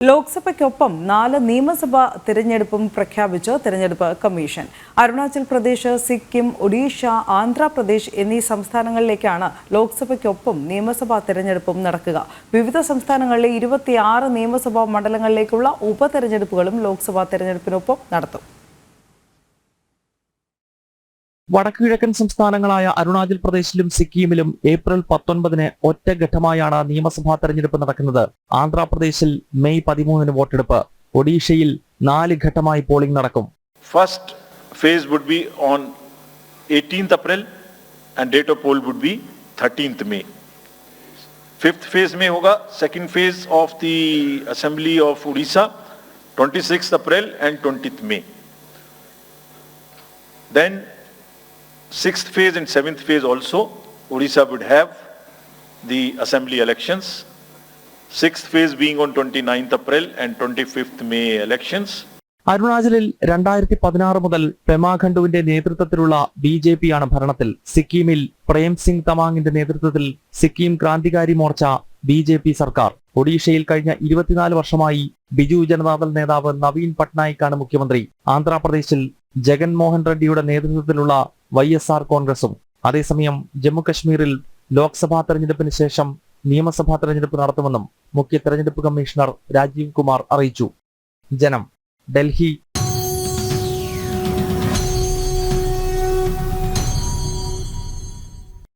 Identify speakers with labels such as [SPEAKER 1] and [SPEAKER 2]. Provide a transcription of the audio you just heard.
[SPEAKER 1] ലോക്സഭയ്ക്കൊപ്പം 4 നിയമസഭാ തിരഞ്ഞെടുപ്പും പ്രഖ്യാപിച്ച് തിരഞ്ഞെടുപ്പ് കമ്മീഷൻ. അരുണാചൽ പ്രദേശ്, സിക്കിം, ഒഡീഷ, ആന്ധ്രാപ്രദേശ് എന്നീ സംസ്ഥാനങ്ങളിലേക്കാണ് ലോക്സഭയ്ക്കൊപ്പം നിയമസഭാ തിരഞ്ഞെടുപ്പും നടക്കുക. വിവിധ സംസ്ഥാനങ്ങളിലെ 26 നിയമസഭാ മണ്ഡലങ്ങളിലേക്കുള്ള ഉപതെരഞ്ഞെടുപ്പുകളും ലോക്സഭാ തിരഞ്ഞെടുപ്പിനൊപ്പം നടത്തും.
[SPEAKER 2] വടക്കുകിഴക്കൻ സംസ്ഥാനങ്ങളായ അരുണാചൽ പ്രദേശിലും സിക്കിമിലും ഏപ്രിൽ 19-ന് ഒറ്റഘട്ടമായാണ് നിയമസഭാ തെരഞ്ഞെടുപ്പ് നടക്കുന്നത്. ആന്ധ്രാപ്രദേശിൽ മെയ് 13-ന് വോട്ടെടുപ്പ്. ഒഡീഷയിൽ 4 ഘട്ടമായി പോളിംഗ് നടക്കും.
[SPEAKER 3] First phase would be on 18th April and date of poll would be 13th May. Fifth phase में होगा second phase of the Assembly of Odisha 26th April and 20th May. Then sixth phase and seventh phase also, Odisha would have the assembly elections. Sixth phase being on 29th April and 25th May elections.
[SPEAKER 2] അരുണാചലിൽ 2016 മുതൽ പെമാ ഖണ്ഡുവിന്റെ നേതൃത്വത്തിലുള്ള BJP ആണ് ഭരണത്തിൽ. സിക്കിമിൽ പ്രേം സിംഗ് തമാങ്ങിന്റെ നേതൃത്വത്തിൽ Sikkim Krantikari Morcha BJP സർക്കാർ. ഒഡീഷയിൽ കഴിഞ്ഞ 24 വർഷമായി ബിജു ജനതാദൾ നേതാവ് നവീൻ പട്നായിക്കാണ് മുഖ്യമന്ത്രി. ആന്ധ്രാപ്രദേശിൽ ജഗൻമോഹൻ റെഡ്ഡിയുടെ നേതൃത്വത്തിലുള്ള YSR കോൺഗ്രസും. അതേസമയം ജമ്മു കശ്മീരിൽ ലോക്സഭാ തെരഞ്ഞെടുപ്പിന് ശേഷം നിയമസഭാ തെരഞ്ഞെടുപ്പ് നടത്തുമെന്നും മുഖ്യ തെരഞ്ഞെടുപ്പ് കമ്മീഷണർ രാജീവ് കുമാർ അറിയിച്ചു. ജനം, ഡൽഹി.